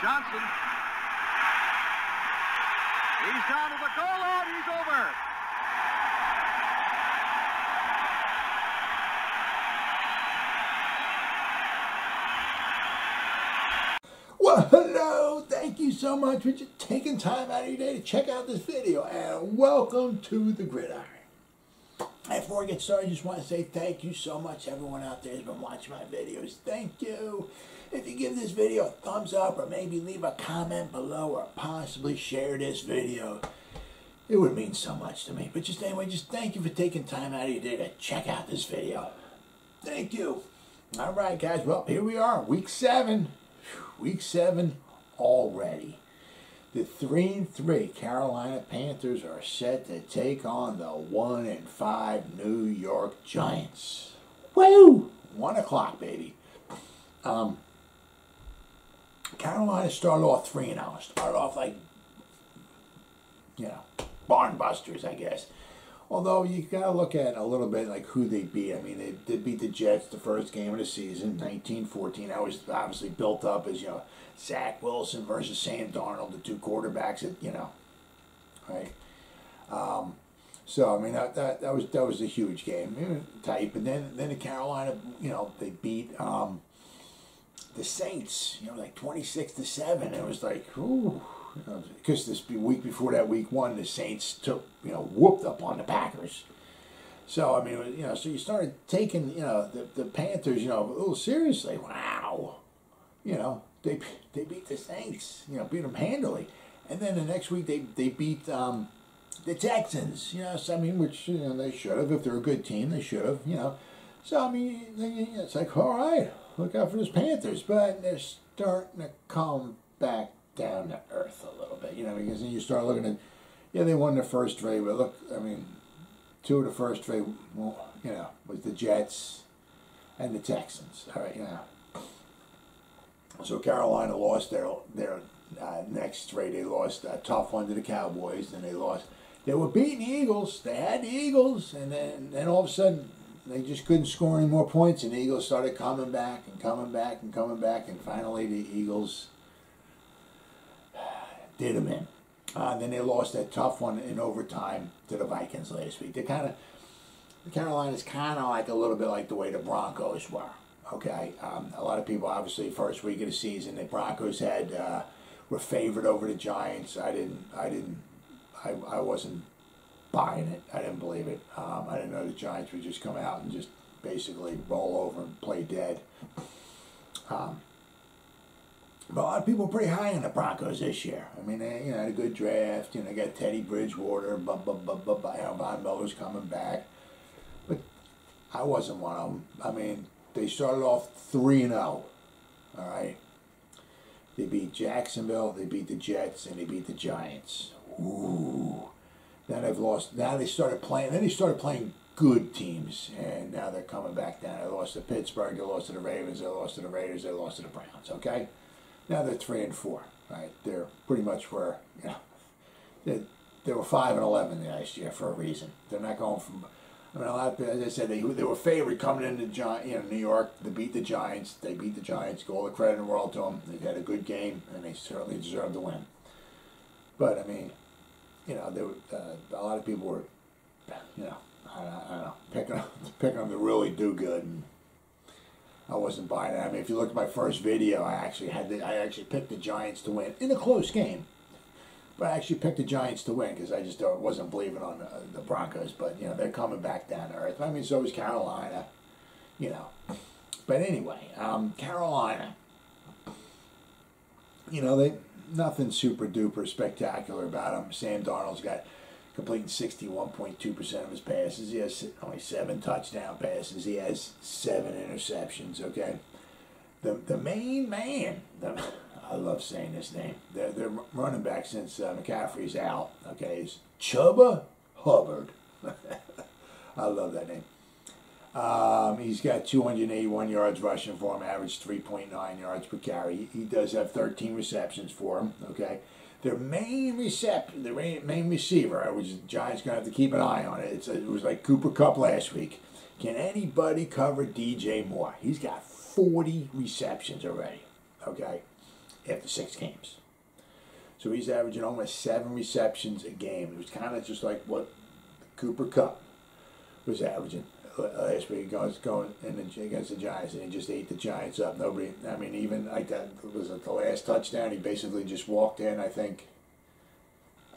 Johnson. He's down to the goal line. He's over. Well, hello. Thank you so much for just taking time out of your day to check out this video. And welcome to the Gridiron. Before I get started, I just want to say thank you so much, everyone out there who's been watching my videos. Thank you. If you give this video a thumbs up or maybe leave a comment below or possibly share this video, it would mean so much to me. But just anyway, just thank you for taking time out of your day to check out this video. Thank you. All right, guys. Well, here we are, week 7. Week 7 already. The 3-3 Carolina Panthers are set to take on the 1-5 New York Giants. Woo! 1 o'clock, baby. Carolina started off 3-0. Started off like, you know, barn busters, I guess. Although you gotta look at a little bit like who they beat. I mean, they did beat the Jets the first game of the season, 19-14. That was obviously built up as, you know, Zach Wilson versus Sam Darnold, the two quarterbacks that, you know, right? So I mean that was a huge game, tight. But then the Carolina, you know, they beat the Saints, you know, like 26-7. It was like, ooh. Because this week before that, week 1, the Saints took, you know, whooped up on the Packers. So I mean, you know, so you started taking, you know, the Panthers, you know, a little seriously. Wow, you know, they beat the Saints, you know, beat them handily, and then the next week they beat the Texans, you know. So I mean, which, you know, they should have. If they're a good team, they should have, you know. So I mean, it's like, all right, look out for those Panthers, but they're starting to come back down to earth a little bit, you know, because then you start looking at, yeah, they won the first 3, but look, I mean, 2 of the first 3, well, you know, was the Jets and the Texans. All right, you know. So Carolina lost their next 3. They lost a tough one to the Cowboys, and they lost. They were beating the Eagles. They had the Eagles, and then all of a sudden they just couldn't score any more points, and the Eagles started coming back and coming back and coming back, and finally the Eagles did them in. Then they lost that tough one in overtime to the Vikings last week. Carolina's kind of like a little bit like the way the Broncos were. Okay, a lot of people, obviously, first week of the season, the Broncos were favored over the Giants. I wasn't buying it. I didn't believe it. I didn't know the Giants would just come out and just basically roll over and play dead. But a lot of people were pretty high on the Broncos this year. I mean, they, you know, had a good draft. You know, they got Teddy Bridgewater, Von Miller's coming back. But I wasn't one of them. I mean, they started off 3-0. All right. They beat Jacksonville, they beat the Jets, and they beat the Giants. Ooh. Now they've lost. Now they started playing. Then they started playing good teams, and now they're coming back down. They lost to Pittsburgh. They lost to the Ravens. They lost to the Raiders. They lost to the Browns. Okay. Now they're 3-4, right? They're pretty much where, you know, they were 5-11 last year for a reason. They're not going from. I mean, a lot of, as I said, they were favored coming into New York to beat the Giants. They beat the Giants. Go all the credit in the world to them. They had a good game, and they certainly deserved to win. But I mean, you know, there were, a lot of people were, you know, I don't know, picking them to really do good. And I wasn't buying it. I mean, if you look at my first video, I actually picked the Giants to win in a close game, but I actually picked the Giants to win because I just wasn't believing on the Broncos. But you know, they're coming back down to earth. I mean, so is Carolina, you know. But anyway, Carolina, you know, nothing super duper spectacular about them. Sam Darnold's got completing 61.2% of his passes. He has only 7 touchdown passes. He has 7 interceptions, okay? The main man, I love saying this name, their running back since McCaffrey's out, okay, is Chuba Hubbard. I love that name. He's got 281 yards rushing for him, average 3.9 yards per carry. He does have 13 receptions for him, okay? Their main receiver, which the Giants going to have to keep an eye on it. It was like Cooper Kupp last week. Can anybody cover DJ Moore? He's got 40 receptions already, okay? after 6 games. So he's averaging almost 7 receptions a game. It was kind of just like what Cooper Kupp was averaging last week. Going against the Giants, and he just ate the Giants up. Nobody, I mean, even like that, was it the last touchdown? He basically just walked in. I think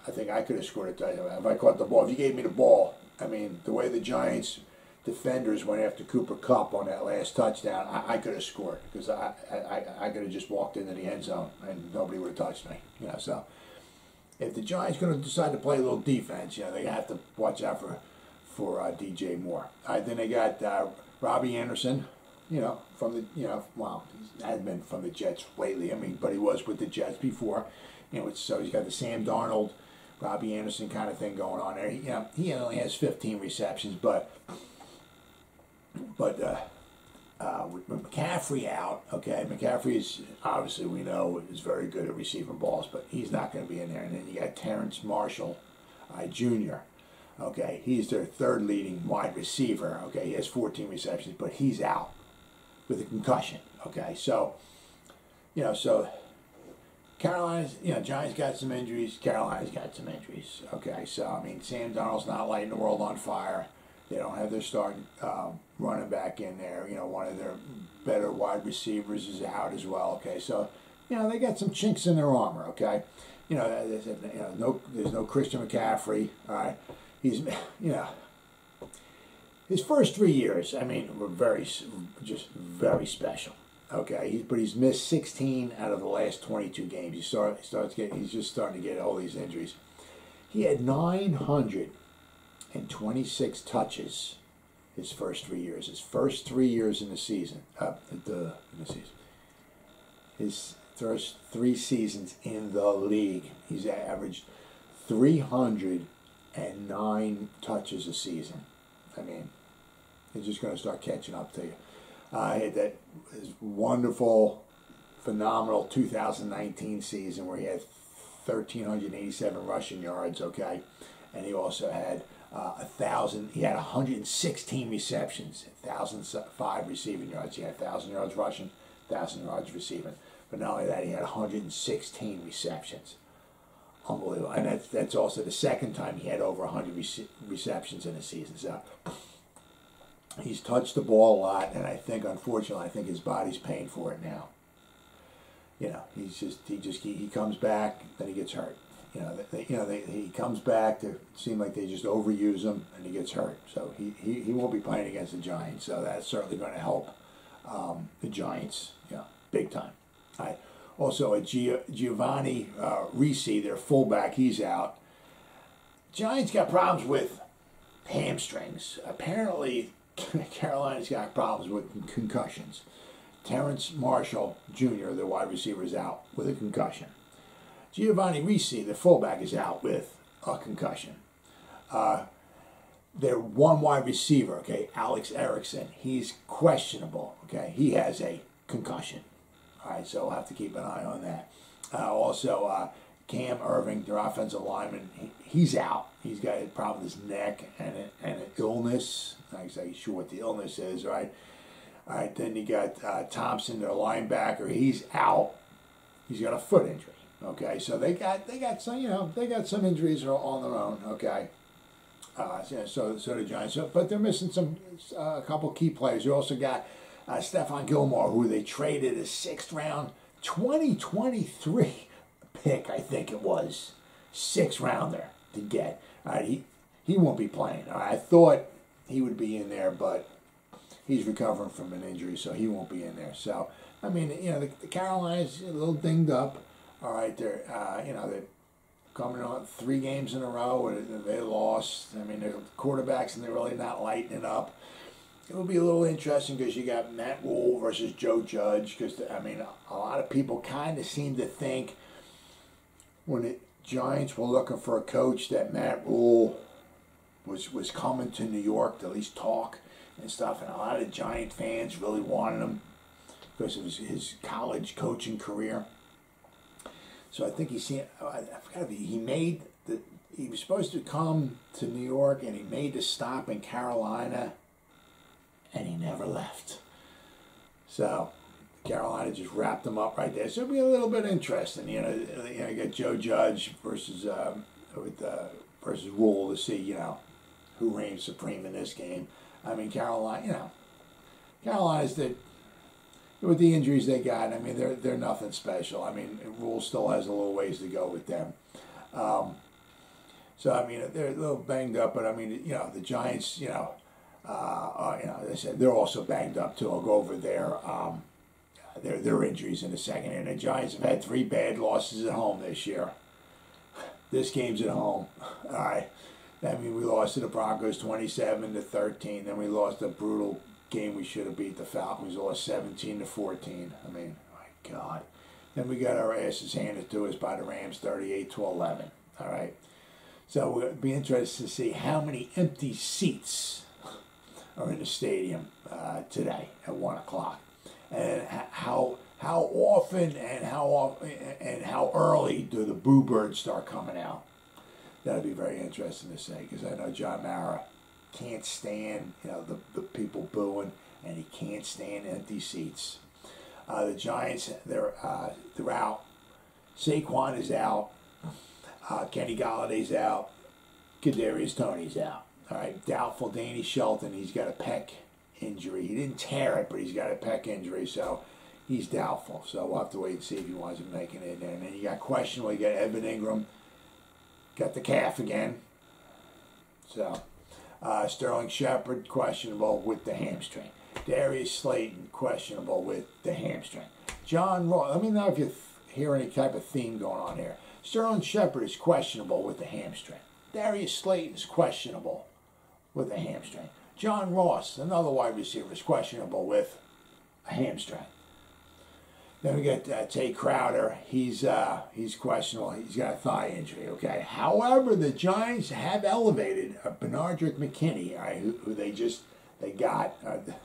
I could have scored a touchdown if I caught the ball. If you gave me the ball, I mean, the way the Giants defenders went after Cooper Kupp on that last touchdown, I could have scored, because I could have just walked into the end zone and nobody would have touched me. You know, so if the Giants going to decide to play a little defense, you know, they have to watch out for DJ Moore. Then they got Robbie Anderson, you know, from the, you know, well, he hasn't been from the Jets lately. I mean, but he was with the Jets before. You know, so he's got the Sam Darnold, Robbie Anderson kind of thing going on there. He only has 15 receptions, but with McCaffrey out, okay, McCaffrey is, obviously we know, is very good at receiving balls, but he's not going to be in there. And then you got Terrence Marshall Jr., okay, he's their 3rd leading wide receiver, okay, he has 14 receptions, but he's out with a concussion, okay, so, you know, so Carolina's, you know, Giants got some injuries, Carolina's got some injuries, okay, so, I mean, Sam Darnold's not lighting the world on fire. They don't have their starting running back in there. You know, one of their better wide receivers is out as well. Okay, so you know they got some chinks in their armor. Okay, you know, there's no Christian McCaffrey. All right, he's, you know, his first 3 years, I mean, were very special. Okay, but he's missed 16 out of the last 22 games. He's just starting to get all these injuries. He had 926 touches his first 3 years. His first 3 years in the season. His first 3 seasons in the league, he's averaged 309 touches a season. I mean, he's just going to start catching up to you. He had that wonderful, phenomenal 2019 season where he had 1,387 rushing yards. Okay, and he also had 1,000. He had 116 receptions, 1,005 receiving yards. He had 1,000 yards rushing, 1,000 yards receiving. But not only that, he had 116 receptions. Unbelievable. And that's also the second time he had over 100 receptions in a season. So he's touched the ball a lot, and I think, unfortunately, his body's paying for it now. You know, he comes back, then he gets hurt. You know, he comes back to seem like they just overuse him, and he gets hurt. So he won't be playing against the Giants. So that's certainly going to help the Giants, big time. All right. Also, Giovanni Ricci, their fullback, he's out. Giants got problems with hamstrings. Apparently, Carolina's got problems with concussions. Terrence Marshall Jr., the wide receiver, is out with a concussion. Giovanni Ricci, the fullback, is out with a concussion. Their one wide receiver, okay, Alex Erickson, he's questionable, okay? He has a concussion. All right, so we'll have to keep an eye on that. Also, Cam Irving, their offensive lineman, he's out. He's got a problem with his neck and an illness. Not exactly sure what the illness is, right? All right, then you got Thompson, their linebacker. He's out. He's got a foot injury. Okay, so they got some, they got some injuries on their own. Okay, so the Giants, but they're missing a couple key players. You also got Stephon Gilmore, who they traded a 6th round 2023 pick, I think it was, 6th rounder to get. All right, he won't be playing. All right, I thought he would be in there, but he's recovering from an injury, so he won't be in there. So I mean, the Carolinas a little dinged up. All right, they're coming on 3 games in a row where they lost. I mean, they're quarterbacks and they're really not lighting it up. It will be a little interesting because you got Matt Rule versus Joe Judge. Because I mean, a lot of people kind of seem to think when the Giants were looking for a coach that Matt Rule was coming to New York to at least talk and stuff, and a lot of Giant fans really wanted him because of his college coaching career. So I think he was supposed to come to New York, and he made the stop in Carolina, and he never left. So Carolina just wrapped them up right there. So it'll be a little bit interesting. You got Joe Judge versus versus Rule to see, who reigns supreme in this game. I mean, Carolina's with the injuries they got. I mean, they're nothing special. I mean, Rule still has a little ways to go with them. So I mean, they're a little banged up, but I mean, the Giants, they said they're also banged up too. I'll go over their injuries in a second. And the Giants have had 3 bad losses at home this year. This game's at home. All right. I mean, we lost to the Broncos 27-13. Then we lost a brutal game we should have beat the Falcons. We lost 17-14. I mean, my God. Then we got our asses handed to us by the Rams 38-11. All right. So we'll be interested to see how many empty seats are in the stadium today at 1 o'clock, and how often and how early do the boo birds start coming out. That'll be very interesting to see, because I know John Mara can't stand the people booing, and he can't stand empty seats. The Giants, they're out. Saquon is out. Kenny Galladay's out. Kadarius Toney's out. All right, doubtful Danny Shelton. He's got a pec injury. He didn't tear it, but he's got a pec injury, so he's doubtful. So we'll have to wait and see if he winds up making it in there. And then you got questionable. You got Evan Ingram. Got the calf again. So Sterling Shepard, questionable with the hamstring. Darius Slayton, questionable with the hamstring. John Ross, let me know if you hear any type of theme going on here. Sterling Shepard is questionable with the hamstring. Darius Slayton is questionable with a hamstring. John Ross, another wide receiver, is questionable with a hamstring. Then we got Tay Crowder. He's questionable. He's got a thigh injury. Okay. However, the Giants have elevated Benardrick McKinney, all right, who they got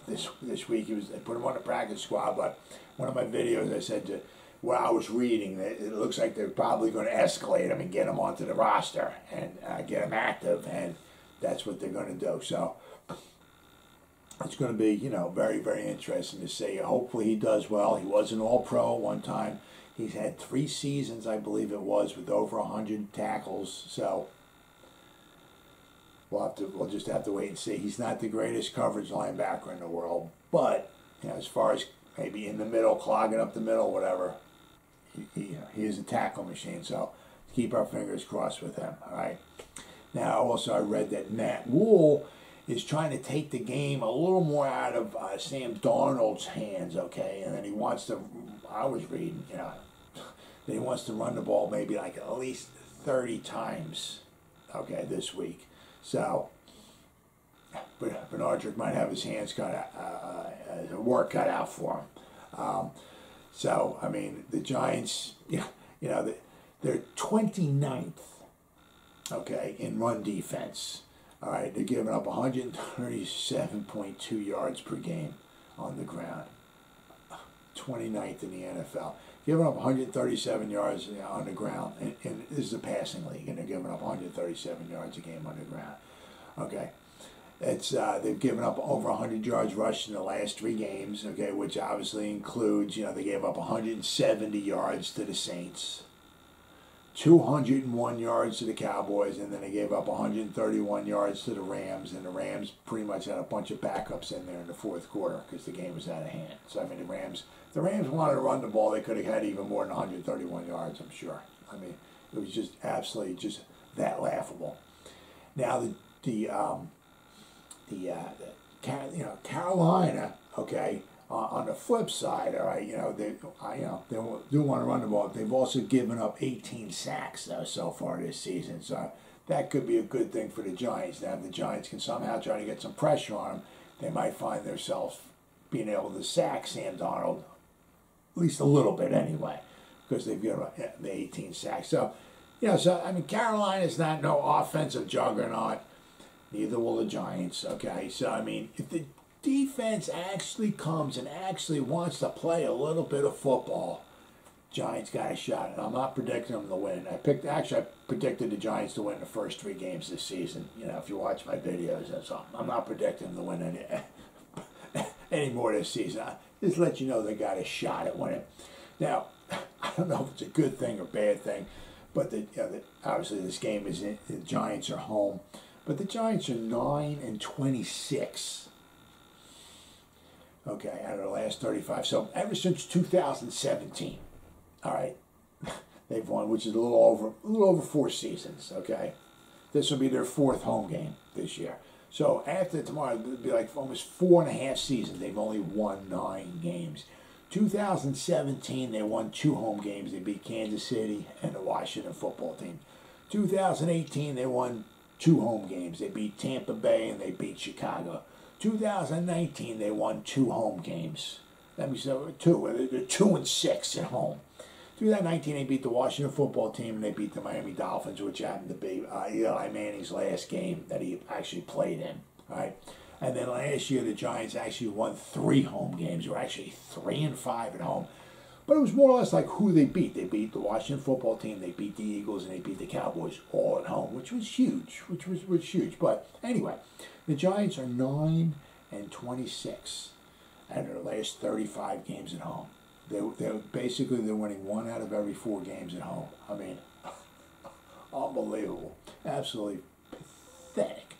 this week. They put him on the practice squad. But one of my videos, I said what I was reading, it looks like they're probably going to escalate him and get him onto the roster and get him active, and that's what they're going to do. So it's going to be, very, very interesting to see. Hopefully he does well. He was an All-Pro one time. He's had 3 seasons, I believe it was, with over 100 tackles. So we'll just have to wait and see. He's not the greatest coverage linebacker in the world, but as far as maybe in the middle, clogging up the middle, whatever, he is a tackle machine. So keep our fingers crossed with him. All right. Now, also I read that Matt Wool is trying to take the game a little more out of Sam Darnold's hands, okay? And then he wants to, I was reading, that he wants to run the ball maybe like at least 30 times, okay, this week. So, Benardrick might have his hands cut out, work cut out for him. So, I mean, the Giants, they're 29th, okay, in run defense. All right, they're giving up 137.2 yards per game on the ground. 29th in the NFL. Giving up 137 yards on the ground. And this is a passing league, and they're giving up 137 yards a game on the ground. Okay. They've given up over 100 yards rushed in the last 3 games, okay, which obviously includes, they gave up 170 yards to the Saints, 201 yards to the Cowboys, and then they gave up 131 yards to the Rams, and the Rams pretty much had a bunch of backups in there in the fourth quarter because the game was out of hand. So, I mean, the Rams wanted to run the ball. They could have had even more than 131 yards, I'm sure. I mean, it was just absolutely just that laughable. Now, Carolina, okay, on the flip side, all right, they do want to run the ball. They've also given up 18 sacks though so far this season, so that could be a good thing for the Giants. Now, if the Giants can somehow try to get some pressure on them, they might find themselves being able to sack Sam Darnold at least a little bit anyway, because they've given up the 18 sacks. So, I mean, Carolina's not no offensive juggernaut. Neither will the Giants, okay? So, I mean, if the defense actually comes and actually wants to play a little bit of football, Giants got a shot. And I'm not predicting them to win. I predicted the Giants to win the first 3 games this season. If you watch my videos, that's all. I'm not predicting them to win any more this season. just let you know they got a shot at winning. Now, I don't know if it's a good thing or bad thing, but obviously this game is in, the Giants are home, but the Giants are 9-26. Okay, out of the last 35. So ever since 2017, all right, they've won, which is a little over 4 seasons. Okay, this will be their 4th home game this year. So after tomorrow, it'll be like almost 4.5 seasons. They've only won 9 games. 2017, they won 2 home games. They beat Kansas City and the Washington football team. 2018, they won 2 home games. They beat Tampa Bay and they beat Chicago. 2019, they won 2 home games. That means they're 2-6 at home. 2019, they beat the Washington football team and they beat the Miami Dolphins, which happened to be Eli Manning's last game that he actually played in. All right. And then last year, the Giants actually won 3 home games. They were actually 3-5 at home. But it was more or less like who they beat. They beat the Washington football team, they beat the Eagles, and they beat the Cowboys all at home, which was huge, which was huge. But anyway, the Giants are 9-26 out of their last 35 games at home. They're winning 1 out of every 4 games at home. I mean, unbelievable. Absolutely pathetic.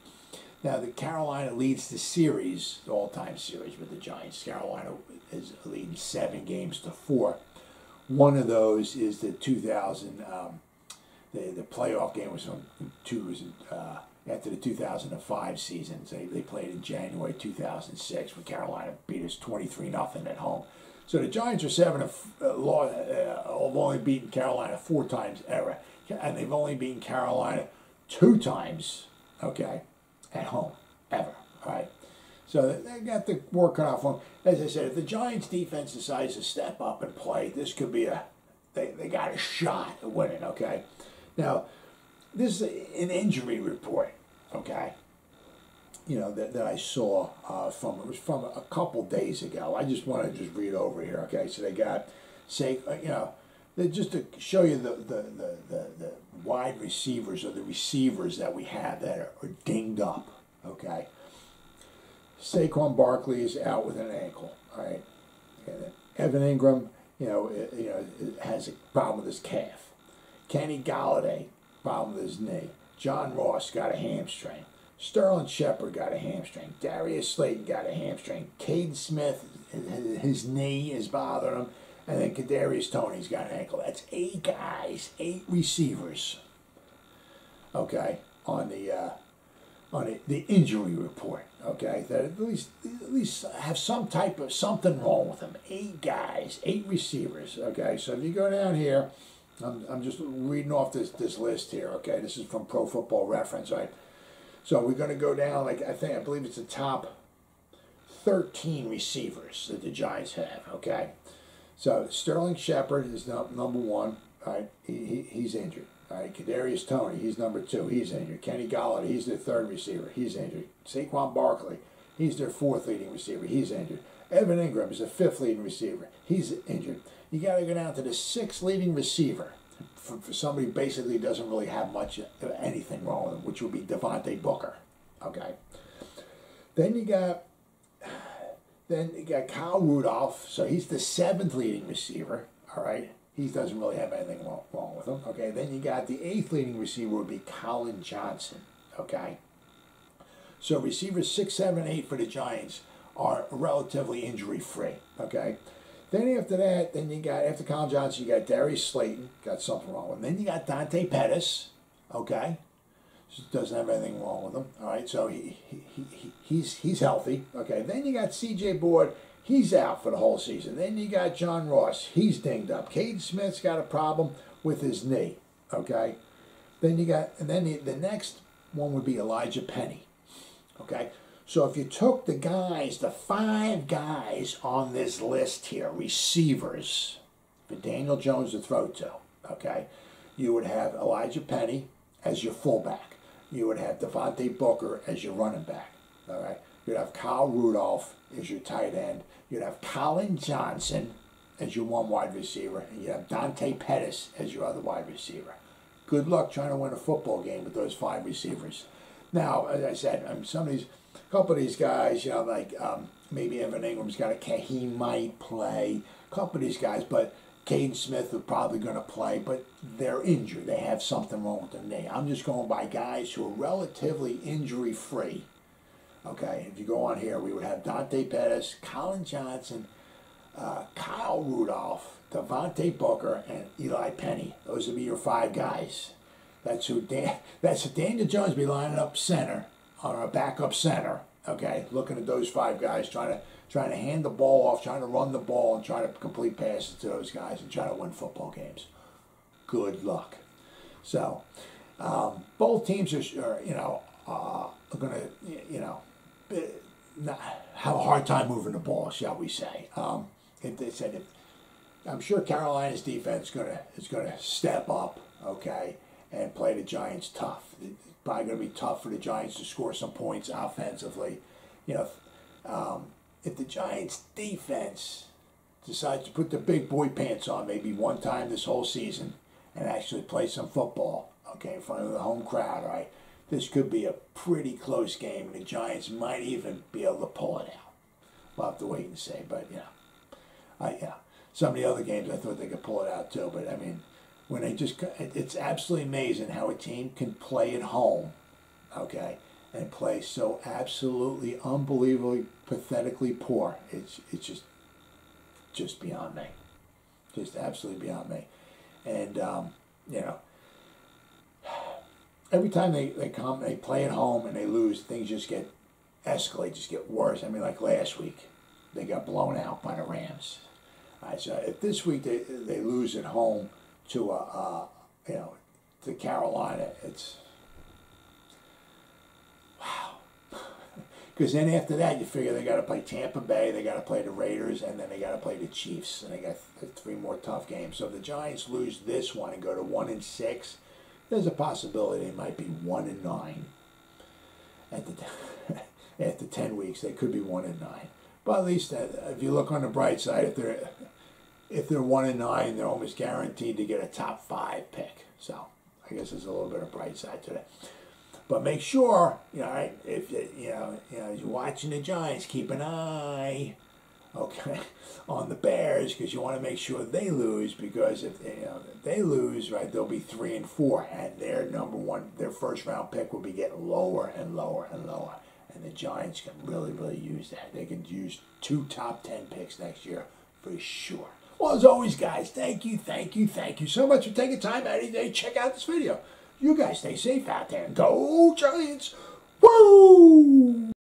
Now, the Carolina leads the series, the all-time series with the Giants. Carolina is leading 7-4. One of those is the 2000, the playoff game was after the 2005 season. They played in January 2006 when Carolina beat us 23-0 at home. So the Giants are have only beaten Carolina 4 times ever, and they've only beaten Carolina 2 times, okay, at home, ever, all right? So they got the work cut out for them. As I said, if the Giants' defense decides to step up and play, this could be they got a shot at winning, okay? Now, this is an injury report, okay, you know, that I saw it was from a couple days ago. I just want to read over here, okay? So they got, just to show you the wide receivers or the receivers that we have that are dinged up, okay? Saquon Barkley is out with an ankle, all right? Evan Ingram, has a problem with his calf. Kenny Golladay, problem with his knee. John Ross got a hamstring. Sterling Shepard got a hamstring. Darius Slayton got a hamstring. Caden Smith, his knee is bothering him. And then Kadarius Toney's got an ankle. That's 8 guys, 8 receivers, okay, on the injury report, okay, that at least have some type of something wrong with them. 8 guys, 8 receivers, okay. So if you go down here, I'm just reading off this list here, okay. This is from Pro Football Reference, right? So we're going to go down, I believe it's the top 13 receivers that the Giants have, okay. So Sterling Shepard is number 1, right? He's injured. All right, Kadarius Toney, he's number 2, he's injured. Kenny Golladay, he's their 3rd receiver, he's injured. Saquon Barkley, he's their 4th leading receiver, he's injured. Evan Ingram is the 5th leading receiver, he's injured. You got to go down to the 6th leading receiver for somebody who basically doesn't really have much of anything wrong with him, which would be Devontae Booker. Okay. Then you got Kyle Rudolph, so he's the 7th leading receiver. All right. He doesn't really have anything wrong with him. Okay. Then you got the 8th leading receiver would be Colin Johnson. Okay. So receivers 6, 7, 8 for the Giants are relatively injury-free. Okay. Then after that, after Colin Johnson, you got Darius Slayton, got something wrong with him. Then you got Dante Pettis, okay, doesn't have anything wrong with him. All right, so he's healthy. Okay, then you got C.J. Board, he's out for the whole season. Then you got John Ross, he's dinged up. Caden Smith's got a problem with his knee. Okay, then the next one would be Elijah Penny. Okay. So if you took the 5 guys on this list here, receivers, for Daniel Jones to throw to, okay, you would have Elijah Penny as your fullback. You would have Devontae Booker as your running back, all right? You'd have Kyle Rudolph as your tight end. You'd have Colin Johnson as your 1 wide receiver, and you'd have Dante Pettis as your other wide receiver. Good luck trying to win a football game with those 5 receivers. Now, as I said, some of these... a couple of these guys, you know, like maybe Evan Ingram's he might play. A couple of these guys, but Caden Smith is probably going to play, but they're injured. They have something wrong with their knee. I'm just going by guys who are relatively injury-free. Okay, if you go on here, we would have Dante Pettis, Colin Johnson, Kyle Rudolph, Devontae Booker, and Eli Penny. Those would be your 5 guys. That's who Daniel Jones would be lining up center, on a backup center. Okay, looking at those 5 guys, trying to hand the ball off, trying to run the ball, and trying to complete passes to those guys, and trying to win football games. Good luck. So, both teams are going to, have a hard time moving the ball, shall we say? I'm sure Carolina's defense is gonna step up, okay, and play the Giants tough. It's probably going to be tough for the Giants to score some points offensively. You know, if the Giants' defense decides to put the big boy pants on maybe one time this whole season and actually play some football, okay, in front of the home crowd, right, this could be a pretty close game, and the Giants might even be able to pull it out. We'll have to wait and see, but, some of the other games I thought they could pull it out too, but, I mean, when it's absolutely amazing how a team can play at home, okay, and play so absolutely, unbelievably, pathetically poor. It's just beyond me. Just absolutely beyond me. And, every time they play at home and they lose, things just escalate, just get worse. I mean, like last week, they got blown out by the Rams. All right, so if this week they lose at home to to Carolina, it's wow. Because then after that, you figure they got to play Tampa Bay, they got to play the Raiders, and then they got to play the Chiefs, and they got 3 more tough games. So if the Giants lose this one and go to 1-6, there's a possibility they might be 1-9 after 10 weeks. They could be 1-9. But at least if you look on the bright side, if they're 1-9, they're almost guaranteed to get a top 5 pick. So I guess there's a little bit of bright side to that. But make sure, right, if you're watching the Giants, keep an eye, okay, on the Bears, because you want to make sure they lose. Because if they lose, right, they'll be 3-4, and their first round pick will be getting lower and lower and lower. And the Giants can really, really use that. They can use 2 top 10 picks next year for sure. Well, as always, guys, thank you so much for taking time out of your day to check out this video. You guys stay safe out there and go Giants! Woo!